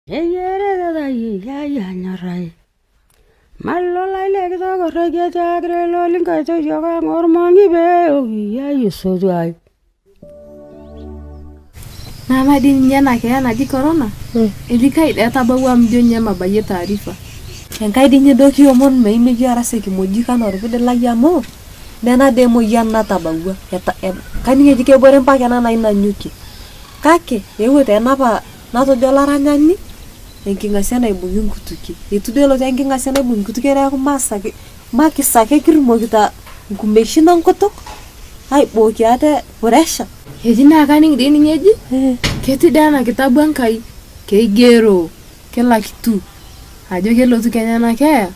Nyarai. Malola ile kitoko rege chakre lo linga to yoga ngormangi be ya yuso ai. Nama din nyana kaya na di corona. Ilika ida tabawa mjonye mabaye taarifa. Enkai dinye doki omon me imeji arase kimoji kana orfide la yamo. Nena demo yanna tabawa. Kani jike bore mpaka na ina nyuki. Kake ewe tena pa nato jolaranyani. Enkingasia na ibungi nkutuki. Itudelo ta enkingasia na ibungi nkutuki era kumasake. Makisake kirmo kita nkumeshina nkotok. Hai boki ate puresha. Ejina kani ngini nyeji? Keti dana kitabu Enkai. Keigero kila kitu. Ajo kelotu Kenya na kea.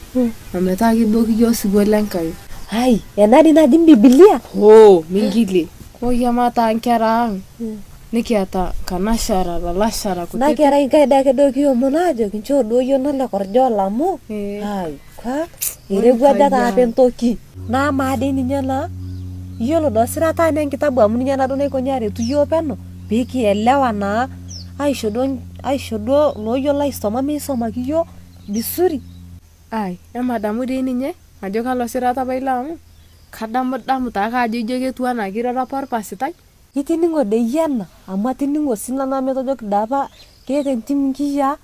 Ametaki boki yo sigole Enkai. Hai, enadi na din Biblia. Oh, mingile. Ko yamata ankera. Nikiata kanashara lalashara kuti. Na kera Enkai dake doki omonajo kincho doyo na le korjo lamu. Hai, kwa iregwa data apentoki. Na maade ninyana. Yolo do sirata neng kitabu amunya na done ko nyare tu yo peno. Biki elewa na aishodo lo yo la istoma mi soma kiyo bisuri. Ai, madamu de ninye. Ajo kalo sirata bailamu. Kadamu ta ka ajo joge tuana kira rapor pasitai. Itiningo de yana amma tiningo sinana metojo kidapa kete timkiya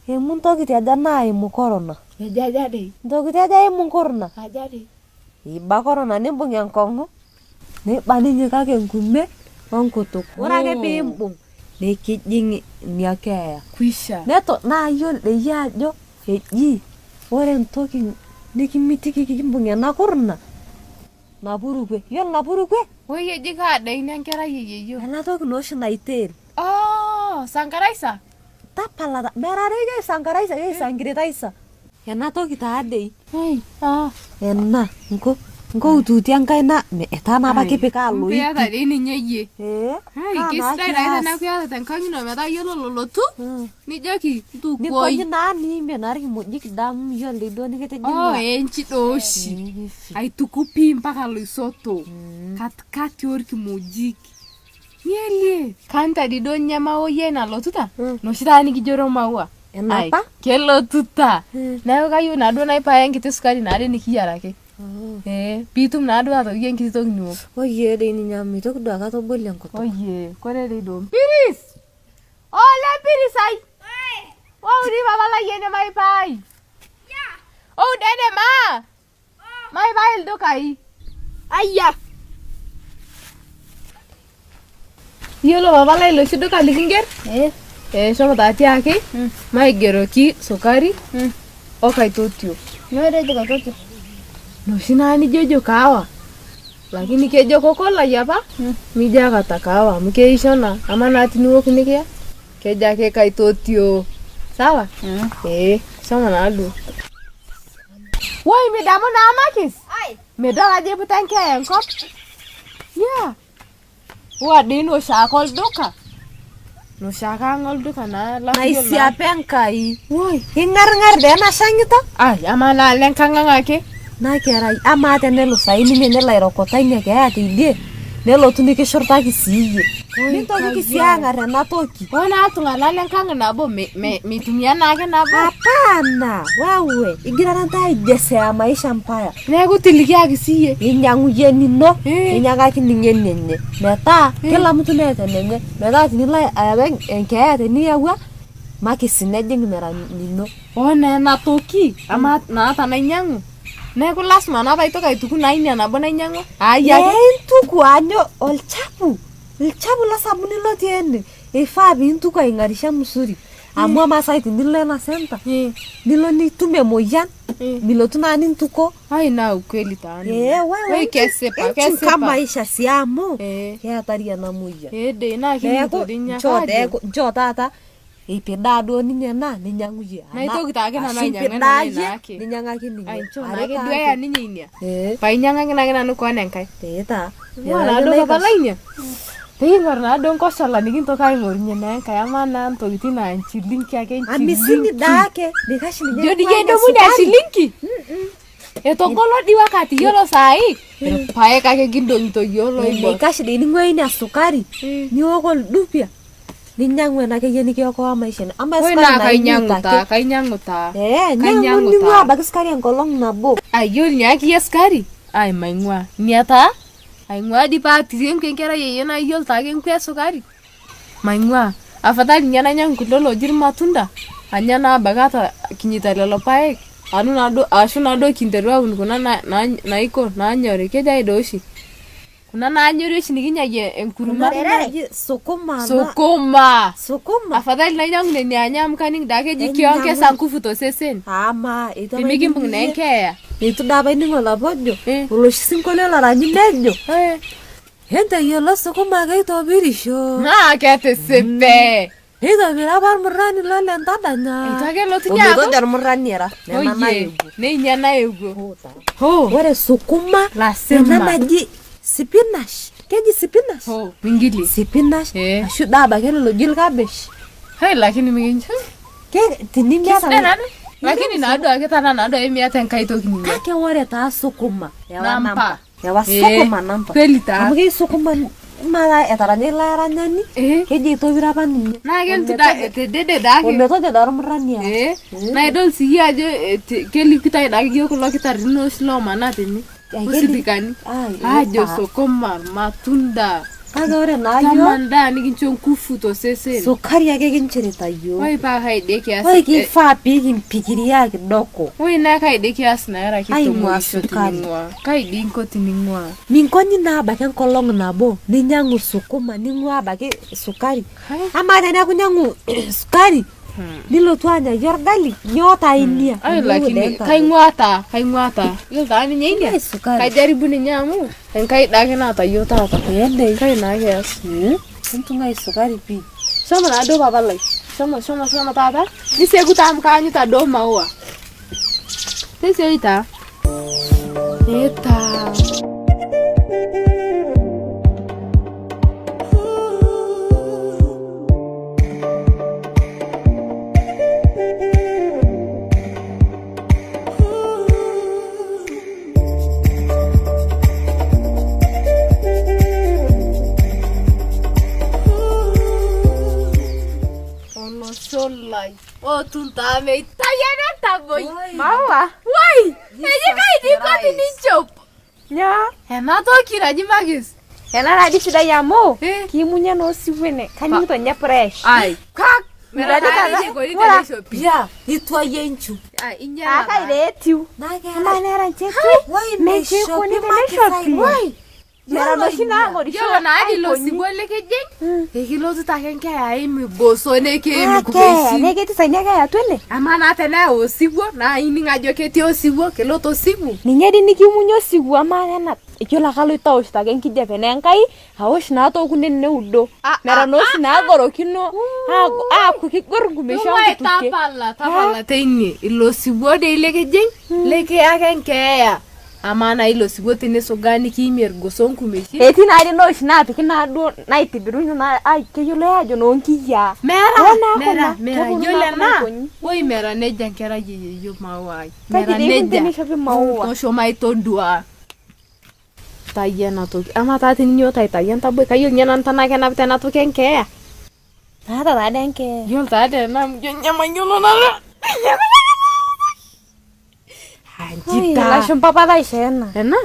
muntoki tiaja na imu corona. Jaja de. Ntoki tiaja imu corona. Aja de. Iba corona nimbung yang kongo. Ne bani nyeka ke ngume onkutuk. Ora ke bimbung. Ne kijing niakea. Kwisha. Neto na yo le yajo eji. Ore ntoki nikimitiki kimbung ya na corona. Napurukwe. Yo napurukwe. Oye jika ada ini ankera yeyo. Ana toki no shina itel. Oh, Sankaraisa. Tapala merare ge Sankaraisa ge Sankiritaisa. Yana toki ta ade. Hey, Enna Ngo ututi Enkai na me etana ba kipika lo. Ya da ini nyeye. Hai kisai na na kuya ta kangi no meta yolo lolotu. Ni joki tu koi. Ni ko na ni me nari mojik dam yo le do ni kete jima. Oh, enchi doshi. Ai tukupi mpaka lo soto. Kat yorki mojik. Yele. Kanta di do nyama oye na lotuta. No shita ni kijoro maua. Enapa? Kelo tuta. Na kayu na do na ipa yangi sukari na ade ni kiyarake. Pitum na do ato yen kito nyo. Oye de ni nyami to do aka to bolyan ko. Oye, kore de do. Piris. Ole piris ai. Wow, ri baba la yene mai pai. Ya. Oh, dede ma. Mai pai do kai. Ayya. Yolo baba la lo shido ka likinger. So tati ake. Mai gero ki sukari. O kai totio. No de ko totio. No sinani jojo kawa. Lakini kejo kokola yapa. Mija kata kawa. Mke ishona. Ama nati nuwo kinikia. Keja ke kai totio. Sawa? Sama na adu. Woi, medamu na amakis? Ai. Medala je butanke yankop? Yeah. Wadi no shakol duka. No shaka ngol duka na la. Na isiape Enkai. Woi. Hingar de na sangita. Ai, ama na lenkanga ngake. Na kera ama tenelo saini menela irokota ine ke ati die. Nelo tunike shorta kisiye. Nintoki kisianga rena toki. Ona atunga na lenkanga nabo mitumia nake nabo. Hapana, wewe igira nanta idese ya maisha mbaya. Nego tilikia kisiye. Inyangu yeni no. Inyaga kininyenyenye. Meta kila mtu nete nenye. Meta tinila ayabeng enkea ni yawa makisine jing mera nino. Ona na toki ama na ata na nyangu. Nego lasma na baito kai tuku na inya na bona nyangu. Aya tuku anyo olchapu. Olchapu la sabuni lo tiende. Ifabi intuku ingarisha msuri. Amua masaiti nilo na senta. Nilo ni tume moyan. Nilo tunani ntuko. Ai na ukweli tani. Wewe kesepa. Kama isha siamu. Ya taria na moya. De na kinito dinya. Cho tata. Ipedado ninyana ninyanguye. Na ito kitake na nyanga nake. Ninyanga kini. Ai cho na ke dua ya ninyinya. Pa nyanga ngina no ko nenkai. Teta. Wala do baba lainya. Tingor na don ko sala nigin to kai ngornya na kaya mana to itina chilinki ake. Amisini dake. Bikashi ni. Jodi yendo muda chilinki. Eto kolo di wakati yolo sai. Pae kake gindo into yolo. Bikashi ni ngoi na sukari. Ni woko dupia. Ninyang'u ena akeyie nikiokoa maisha ino. Ama Oi sukari naa kainyang'u taa. nyang'u ning'ua abaki sukari enkolong nabo. Ayiolo niakiyie sukari? Ai maing'ua. Nia taa? Aing'ua dii paatiriem kenkerai yeyio naa iyiolo taake nkwe sukari. Maing'ua. Afadhali ninye nainyang'u kulo looji irmatunda. Anya naa abaki ata kinyita lelo paek. Anu naduo ashu naduo kinteru aun kuna naiko naanyori. Keja doi oshi. Kuna naanyori oshi nikinyayie enkurma. Sukuma. Afadhali nainyang'u nenia anya amu kaning' daa keji kiongeza nguvu tosesen. Ama Pemikimbung' naa enkeeya. itu daa apa ining' olapojo oloshi sinkolio loranyi nejo entayiolo sukuma keitobirisho Naa ketisipe. eitobira apa ormurrani lolentadanya Itu ake lotu nyaaku. ometojo ormurrani era nena Oye, naepuo neinya naepuo. ore sukuma Lasima. ena naji spinach keji spinach Mingili. spinach ashu daa abaki lelo oji ilkabesh Hai lakini mikincho. tinimiata Lakini naado ake tana naado miata enkai toki ninye. kake ore taa sukuma ewa Nampa. nampa ewa sukuma nampa Kweli taa. amu kei sukuma mara etaranya ilo aranyani keji itobira apa ninye Naa keltu daa etedede daake. ometojo daa ormurrani era Naa idol siyie ajo kelikitai daake iyiok kulo kitarrini oshi loomanaa tene. Osipikani. Ajo sukuma, matunda. kake ore naa Tama yiok ndaa nikincho nguvu tosesen. sukari ake kinchorita yiok Oi paa kaide kias. oi kifaa pikimpikiria kidogo Oi naa kaide kias naera Aing'ua kitomoisho sukari. tining'ua. Kaide inko tining'ua. minkonyi naa abaki enkolong nabo ninyang'u sukuma ning'ua abaki sukari ama teneeku nyang'u sukari nilotu anyayie orgali nyoo taa inia Ai lakini kaing'ua taa. Yiolo taa ninye inia. sukari Kajaribu ninye amu enkai daake naata yiok taata. endei Kai naa kias. entung'ai sukari pii Shomo naa duo papa lai. Shomo taata. Nisieku taa amu kaanyita duo maua. Tesioi taa. Etaa. Solai. Tuntaa meitayana taboi. Maua. Woi, eji kaidi koti ninchop. Nyoo? Ena toki naji magis. Ena naji sidai amu Kimunye no siwene kaning'ito nye fresh. Ai. Kak. Miradi kaza. ya itwayie nchu Ai, inyala. Akaire etiu. Ama nera nchetu. Mekekoni teneshopi. Mera noshi naang'orisho. Yiolo naadi ilo siwuo likijing. Ekilotu take enkeeya imigoso nekemikupesi. Neketisaidia keeya twene. Ama naa teneyau osiwuo naa ining' ajo ketii osiwuo kelotu osiwuo. Ninye dii nikimunye osiwuo ama nena. Iyiolo ake aloito awosh take enkijape naa Enkai awosh naa tookune neudo. Mera nooshi naagorokino aaku kigor nkumesho nkitukie. Tapala teine ilo siwuo dei likijing likiya ake enkeeya. Ama naa ilo siwuo tenesugaa nikiimie irgoso nkumeshi. Etii naa dii nooshi naapiki naaduo naitibirunye naa keyioloi ajo noonkiyiaa. Mera. Yiolo ena. Woi mera neja enkerai yeyio maua ai. Mera neja. Tenishopi maua. Tosho maitodua. Tayie ena toki. Ama taa teninyoo taitayie entaboi. Kayiolo ninye nanu tenaa kenapita ena toki enkeeya. Naata taa dii enkeeya. Yiolo taa dii ena nyamayiolo nanu. Anjita. Lashumpa pataisho ena. Ena?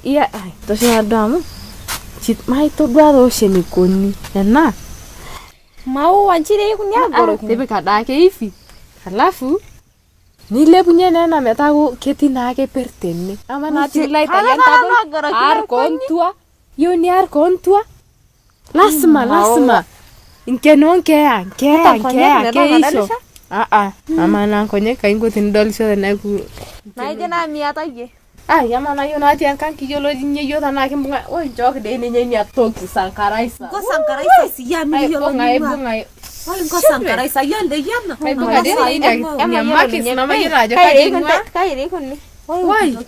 Iya, tosho naduo amu. Maitodua toosho enikoni. Ena? Maua nchirei kuni agorokino. Tipika daake hivi. Alafu nilepunye nena metaaku ketii naake pertene. Ama naa tinilo aitayu entaboi. Aar koontua. Yieu niar koontua. Lasima. Nkeno nkeeya keisho. Ama naa nkonyek kaingo tenidolisho teneeku. Naijo naa miata yie. Ama naa yieu natii enkang kiyiolo ninye yiok tenaa kimbung'a. Oi nchooki dei ninye ina toki sankaraisa. Ngo sankaraisa siya miyiolo Ibung'a. oi ngo sankaraisa yende yana Ibung'a dei ina makis namayiolo ajo kaji ing'ua. Kairi kuni. Woi.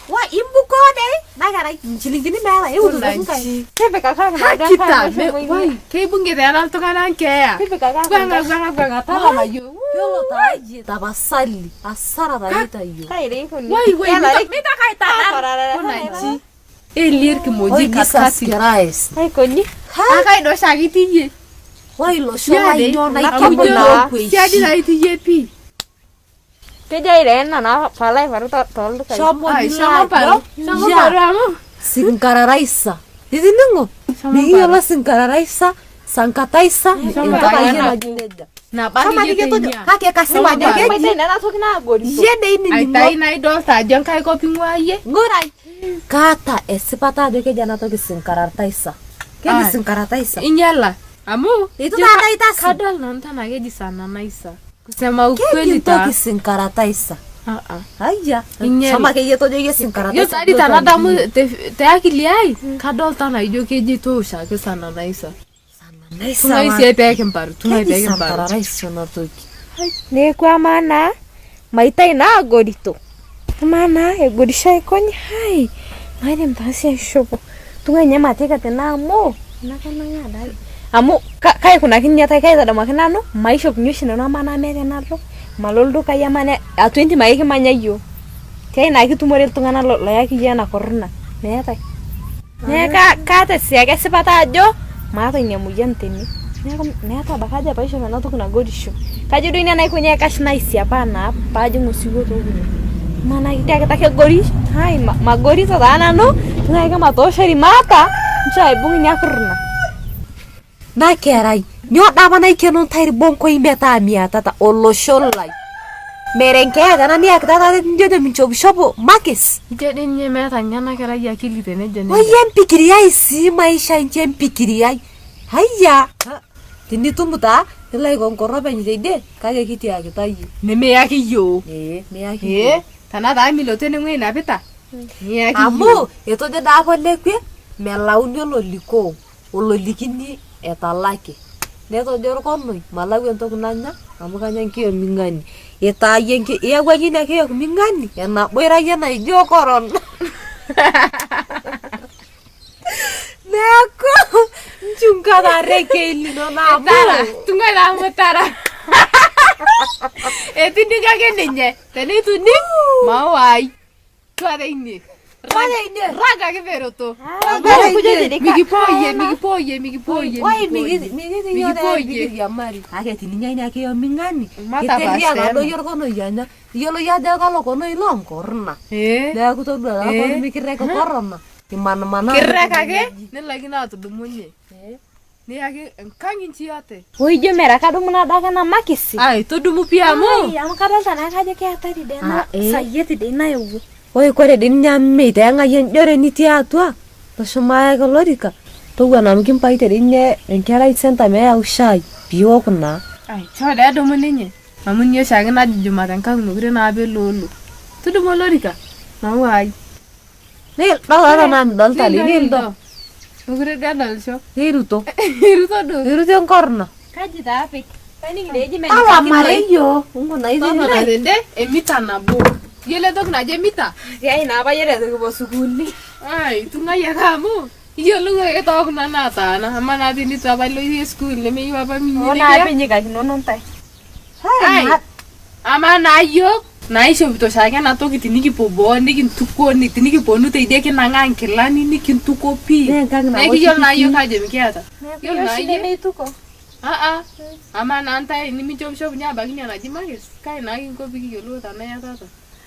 wa imbuko dei nagara nchilingini meeta eudo nkai Tipika kake Kita, woi, keibung'ita ena iltung'anak nkeeya. Tipika kake. Gwang'a talama yiok. yiolo taaji tapasali asara taita yiok Kairi kuni. Woi, mitakaitana. Kunaji. Elie irkimojik katikati. kaskiraes Aikoni. Akaidosha ake tiyie. Oi lo shola inyo na Amu ikemo jo, na kwe. Siadi na itiye pi. Keja irena na palai baru tol kai. Shomo Ai, ni sama paru. Sama paru amu. Singkararaisa. Diningo. Miyola singkararaisa, sankataisa. Intaka yena jineda. Na Kama bani nige to jete kake kasema Keja dege. nena toki na gori. Yede ini Ai ni tai na idol ta jon kai ko pingwaye. Ngorai. Kata esipata deke jana toki singkarataisa. Keji Ai. singkarataisa. Inyala. Amu. Itu tanda itasi. Kadal nanta na geji sana naisa. Kusema Keji ukweli ta. toki singkarataisa. Ah. Haya. Inyeli. Sama keye to dege singkarataisa. Yo tadi tana damu te akili ai. Kadal tana ijo keji to shake sana naisa. Naisa. Tungai sie peke mparu. Tungai Keji peke mparu. singkarataisa na toki. Ne kwa mana maitai na gorito. Mana egorisha ikoni hai. Mare mtasi shopo. Tunga nyama teka tena mo. Nakana ngada. Amu kai kuna kinya tai kai tada makana no maisho kunyoshi na mana mere nalo. Maloldo kaya mana a 20 maiki manya yo. Kai na kitumore tungana lo yaki yana korna. Netai. Neka kata siaga sipata ajo. Mata nyamuyan teni. Neta bakaja paisho na to kuna godisho. Kaje do ina na ikunya kash na isi hapana paje musigo to kuna. Mana kita take gori. Hai magori to dana no. Tunga kama tosha rimata. Ncha ibungi nyakurna. Na kerai. Nyo dama na ikeno tairi bonko imeta miata ta olosholai. Merenke dana ni akta njodo mincho shopo makis. Jadi nye meta nyana kera ya akili tene jene. Oye mpikiriai si maisha nje mpikiriai. Haya. Tindi tumuta ila ikonkoro penye teide kake kiti yake tayi. Neme yaki yo. Me yake. Tana da milo tene ngwe na pita. Yaki. Amu eto de dapo lekwe melauni ololiko. Ololikini etalake. Neto jor konoi malawi entoki nanya amu kanya nkio mingani. Eta yenke ewa gina kio mingani. Ena boira yena ijo koron. Nako njunga da reke ilino na amu. Tara, tunga la mutara. Tindi kage nenye. Tene tuni mawai. Tuare ini. Raga ke veroto. Migipoye. Wai migi yore ya mari. Ake tininya ini ake yo mingani. Iteria ngado yor kono yanya. Yolo ya da kalo kono ilong korna. Da aku to dua kono mikir ko korona. Di mana-mana. Kira kage ne lagi na to dumunye. Ne yake nkangin ciate. Woi jo mera kadu muna daga na makisi. Ai to dumu piamu. Ai am kadal sana kaje ke atari dena. Sayeti dena yo. Oi kore dinya meite nga yen jore ni tiatua. To shumaya ko lorika. To gwana mkin paite dinye enkera isenta me au shai. Biwo kuna. Ai choda dumunye. Mamun yo shage na juma tan kan mugre na be lolo. To dumu lorika. Mawai. Ne la na dal tali ni do. Mugre da dal sho. Hiruto. Hiruto do. Hiruto korna. Kaji tapi. Pani ngeji men. Awa mareyo. Ungo na izi Mama ni. dende emita na bo. Yele dok na je mita. Ya ina ba yere to bo sukuli. Ai tunga ya kamu. Yo lu ke tok na na ta na mana di ni trabalho di school le me iba pa mi ni. Ona penye ka no non tai. Ai. Ama na yo. Na isho bito shaka na to kitini ki pobo ni kin tuko ni tini ki ponu te ide ke na ngan kelani ni kin tuko pi. Ne kang na. Ne ki yo na yo ka je mi ke ata. Yo na yo. Ne itu ko. Ama na antai ni mi job shop nya ba kinya na ji magis. Kai na kin ko bi ki yo lu ta na ya ta.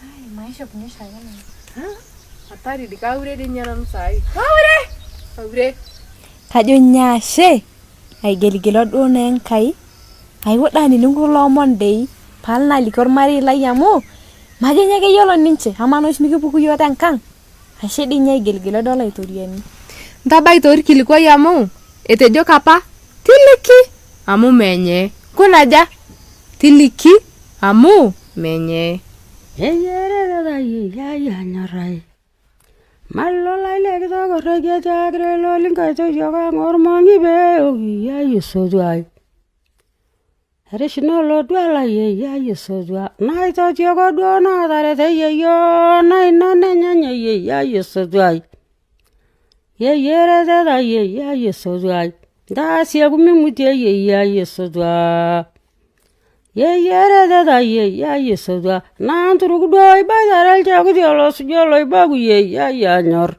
Ai maisha punya saya na. Atari di kaure di nyana nusai. Kaure. Kajo nyashe. Ai geligelo do nen kai. Ai wadani nungu lomon dei. Palna likor mari la yamo. Maje nyake yolo ninche. Amano shmiki puku yote nkang. Ashe di nyai geligelo do la itoriani. Ntaba itori kilikuwa yamo. Etejo kapa. Tiliki. Amu menye. Kunaja. Tiliki. Amu menye. Ya nyarai. Malola ile kita kerja cakre loling kaito yoga ngormangi be ogi ya yusodwai. Harishno lo dwala ye ya yusodwa. Na ito yoga dwana dare te ye yo na ina nenya ye ya yusodwai. Ye yere da ye ya yusodwai. Da siya gumi mutie ye ya yusodwa. Ye yere da ye ya yusodwa. Na anturu doi ba daral jagu jolo bagu ye ya nyor.